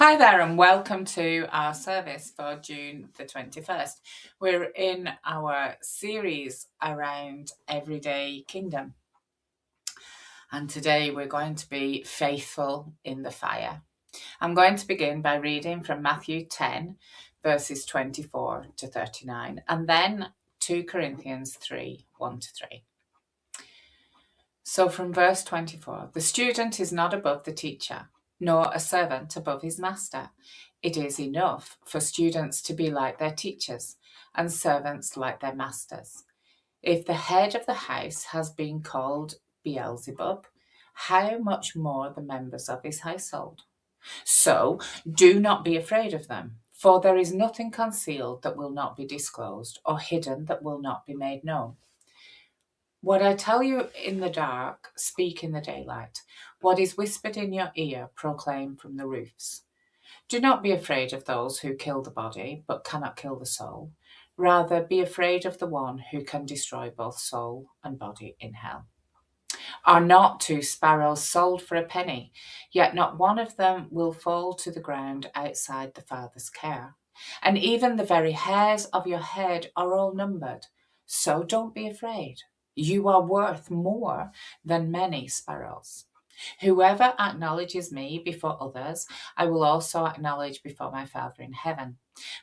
Hi there and welcome to our service for June the 21st. We're in our series around Everyday Kingdom, and today we're going to be faithful in the fire. I'm going to begin by reading from Matthew 10 verses 24 to 39 and then 2 Corinthians 3, 1 to 3. So from verse 24, the student is not above the teacher, nor a servant above his master. It is enough for students to be like their teachers and servants like their masters. If the head of the house has been called Beelzebul, how much more the members of his household? So do not be afraid of them, for there is nothing concealed that will not be disclosed, or hidden that will not be made known. What I tell you in the dark, speak in the daylight. What is whispered in your ear, proclaim from the roofs. Do not be afraid of those who kill the body, but cannot kill the soul. Rather, be afraid of the one who can destroy both soul and body in hell. Are not 2 sparrows sold for a penny? Yet not one of them will fall to the ground outside the Father's care. And even the very hairs of your head are all numbered. So don't be afraid. You are worth more than many sparrows. Whoever acknowledges me before others, I will also acknowledge before my Father in heaven.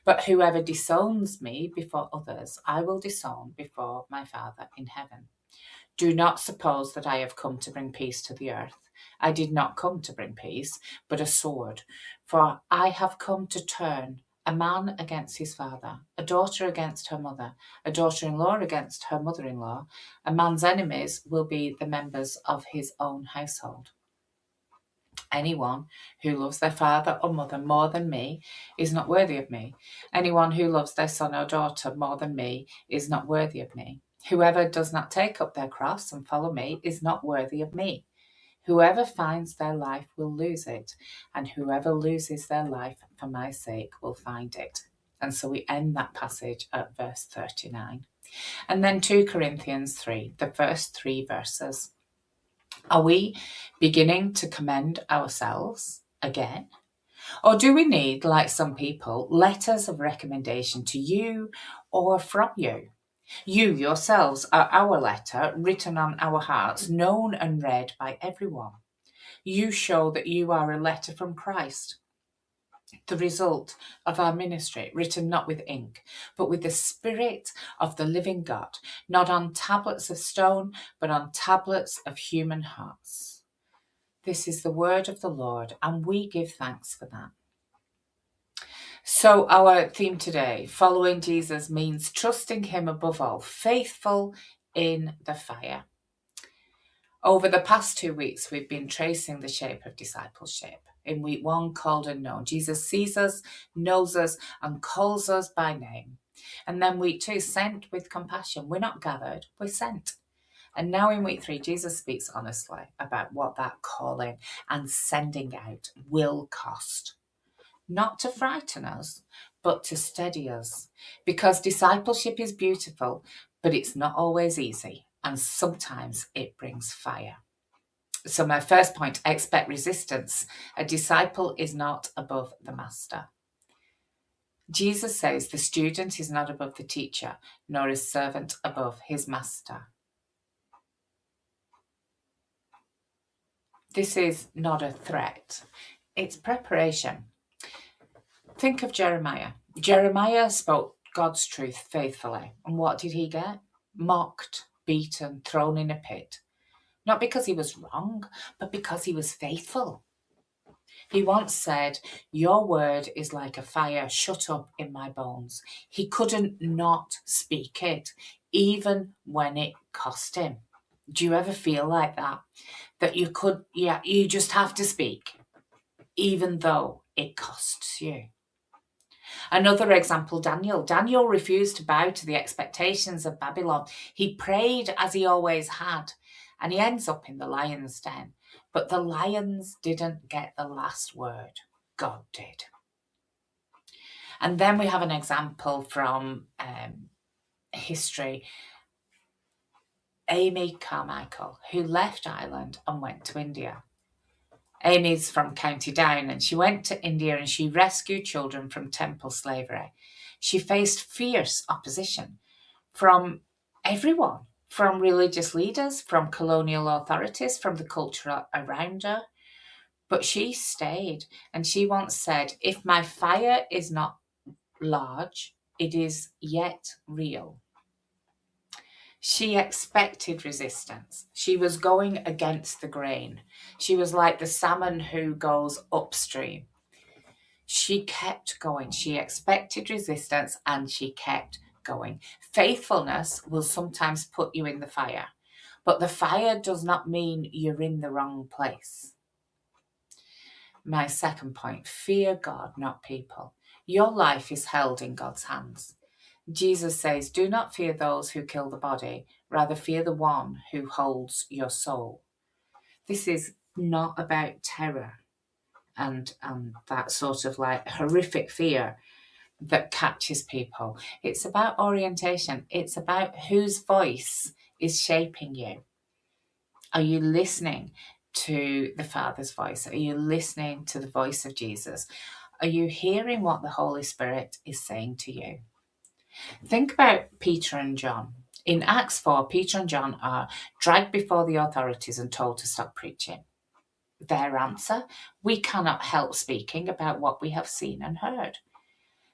But whoever disowns me before others, I will disown before my Father in heaven. Do not suppose that I have come to bring peace to the earth. I did not come to bring peace, but a sword. For I have come to turn a man against his father, a daughter against her mother, a daughter-in-law against her mother-in-law. A man's enemies will be the members of his own household. Anyone who loves their father or mother more than me is not worthy of me. Anyone who loves their son or daughter more than me is not worthy of me. Whoever does not take up their cross and follow me is not worthy of me. Whoever finds their life will lose it, and whoever loses their life for my sake will find it. And so we end that passage at verse 39. And then 2 Corinthians 3, the first 3 verses. Are we beginning to commend ourselves again? Or do we need, like some people, letters of recommendation to you or from you? You yourselves are our letter, written on our hearts, known and read by everyone. You show that you are a letter from Christ, the result of our ministry, written not with ink, but with the Spirit of the living God, not on tablets of stone, but on tablets of human hearts. This is the word of the Lord, and we give thanks for that. So our theme today, following Jesus, means trusting him above all, faithful in the fire. Over the past 2 weeks, we've been tracing the shape of discipleship. In week 1, called and known, Jesus sees us, knows us, and calls us by name. And then week 2, sent with compassion. We're not gathered, we're sent. And now in week 3, Jesus speaks honestly about what that calling and sending out will cost. Not to frighten us, but to steady us. Because discipleship is beautiful, but it's not always easy. And sometimes it brings fire. So my first point, expect resistance. A disciple is not above the master. Jesus says the student is not above the teacher, nor is servant above his master. This is not a threat. It's preparation. Think of Jeremiah. Jeremiah spoke God's truth faithfully. And what did he get? Mocked, beaten, thrown in a pit. Not because he was wrong, but because he was faithful. He once said, "Your word is like a fire shut up in my bones." He couldn't not speak it, even when it cost him. Do you ever feel like that? That you just have to speak, even though it costs you. Another example, Daniel. Daniel refused to bow to the expectations of Babylon. He prayed as he always had, and he ends up in the lion's den. But the lions didn't get the last word. God did. And then we have an example from history. Amy Carmichael, who left Ireland and went to India. Amy's from County Down, and she went to India and she rescued children from temple slavery. She faced fierce opposition from everyone, from religious leaders, from colonial authorities, from the culture around her. But she stayed, and she once said, "If my fire is not large, it is yet real." She expected resistance. She was going against the grain. She was like the salmon who goes upstream. She kept going. She expected resistance and she kept going. Faithfulness will sometimes put you in the fire, but the fire does not mean you're in the wrong place. My second point, fear God, not people. Your life is held in God's hands. Jesus says, "Do not fear those who kill the body, rather fear the one who holds your soul." This is not about terror and that sort of like horrific fear that catches people. It's about orientation. It's about whose voice is shaping you. Are you listening to the Father's voice? Are you listening to the voice of Jesus? Are you hearing what the Holy Spirit is saying to you? Think about Peter and John. In Acts 4, Peter and John are dragged before the authorities and told to stop preaching. Their answer, "We cannot help speaking about what we have seen and heard."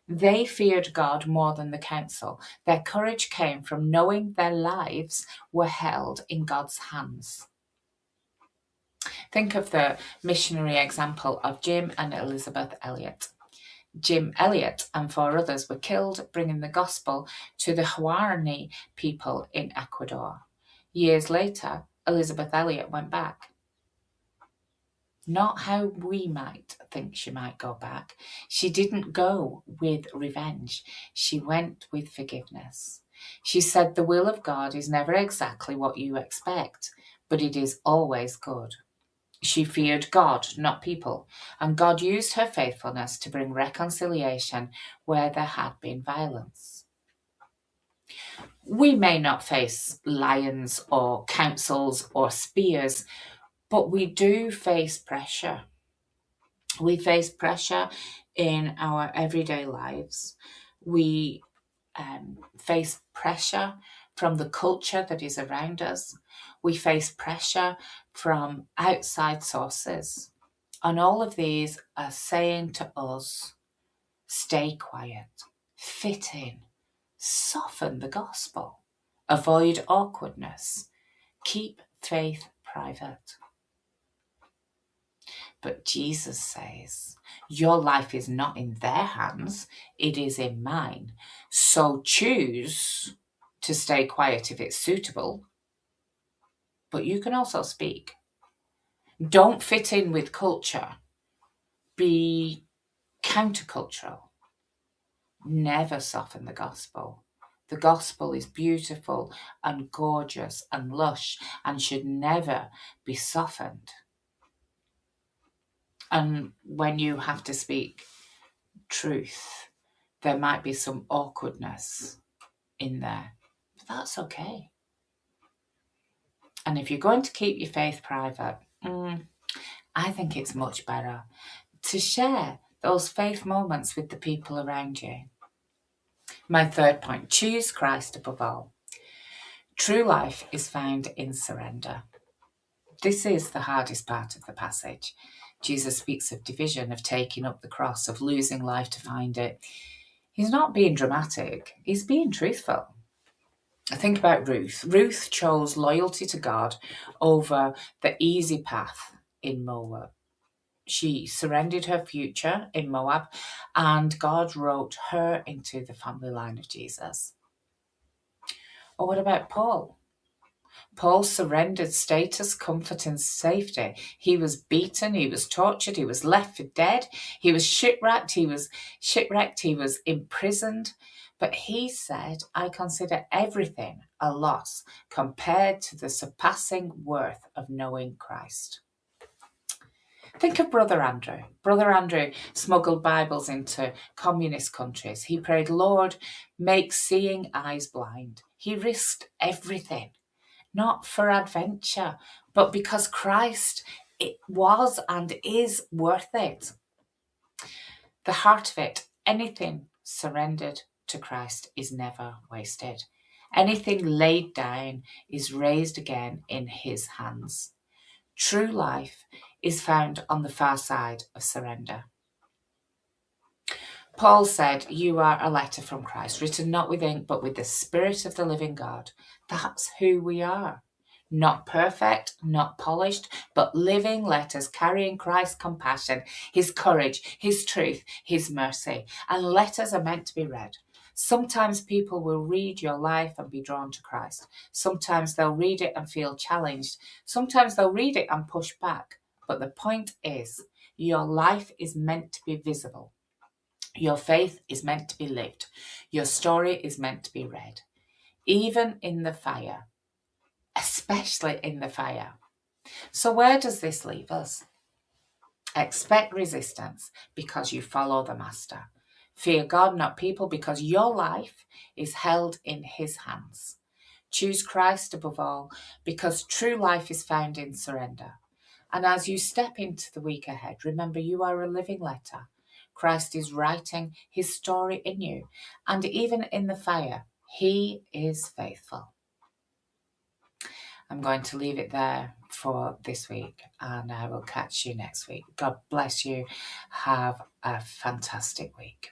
They feared God more than the council. Their courage came from knowing their lives were held in God's hands. Think of the missionary example of Jim and Elizabeth Elliot. Jim Elliot and 4 others were killed bringing the gospel to the Huarani people in Ecuador. Years later, Elizabeth Elliot went back. Not how we might think she might go back. She didn't go with revenge. She went with forgiveness. She said, "The will of God is never exactly what you expect, but it is always good." She feared God, not people, and God used her faithfulness to bring reconciliation where there had been violence. We may not face lions or councils or spears, but we do face pressure. We face pressure in our everyday lives. We face pressure from the culture that is around us. We face pressure from outside sources. And all of these are saying to us, stay quiet, fit in, soften the gospel, avoid awkwardness, keep faith private. But Jesus says, your life is not in their hands, it is in mine. So choose to stay quiet if it's suitable, but you can also speak. Don't fit in with culture. Be countercultural. Never soften the gospel. The gospel is beautiful and gorgeous and lush and should never be softened. And when you have to speak truth, there might be some awkwardness in there, but that's okay. And if you're going to keep your faith private, I think it's much better to share those faith moments with the people around you. My third point, choose Christ above all. True life is found in surrender. This is the hardest part of the passage. Jesus speaks of division, of taking up the cross, of losing life to find it. He's not being dramatic, he's being truthful. Think about Ruth. Ruth chose loyalty to God over the easy path in Moab. She surrendered her future in Moab, and God wrote her into the family line of Jesus. Or what about Paul? Paul surrendered status, comfort, and safety. He was beaten, he was tortured, he was left for dead, he was shipwrecked, he was imprisoned. But he said, I consider everything a loss compared to the surpassing worth of knowing Christ. Think of Brother Andrew. Brother Andrew smuggled Bibles into communist countries. He prayed, Lord, make seeing eyes blind. He risked everything. Not for adventure, but because Christ it was and is worth it. The heart of it, anything surrendered to Christ is never wasted. Anything laid down is raised again in his hands. True life is found on the far side of surrender. Paul said, "You are a letter from Christ, written not with ink, but with the Spirit of the living God." That's who we are. Not perfect, not polished, but living letters carrying Christ's compassion, his courage, his truth, his mercy. And letters are meant to be read. Sometimes people will read your life and be drawn to Christ. Sometimes they'll read it and feel challenged. Sometimes they'll read it and push back. But the point is, your life is meant to be visible. Your faith is meant to be lived. Your story is meant to be read. Even in the fire. Especially in the fire. So where does this leave us? Expect resistance because you follow the Master. Fear God, not people, because your life is held in his hands. Choose Christ above all, because true life is found in surrender. And as you step into the week ahead, remember you are a living letter. Christ is writing his story in you. And even in the fire, he is faithful. I'm going to leave it there for this week, and I will catch you next week. God bless you. Have a fantastic week.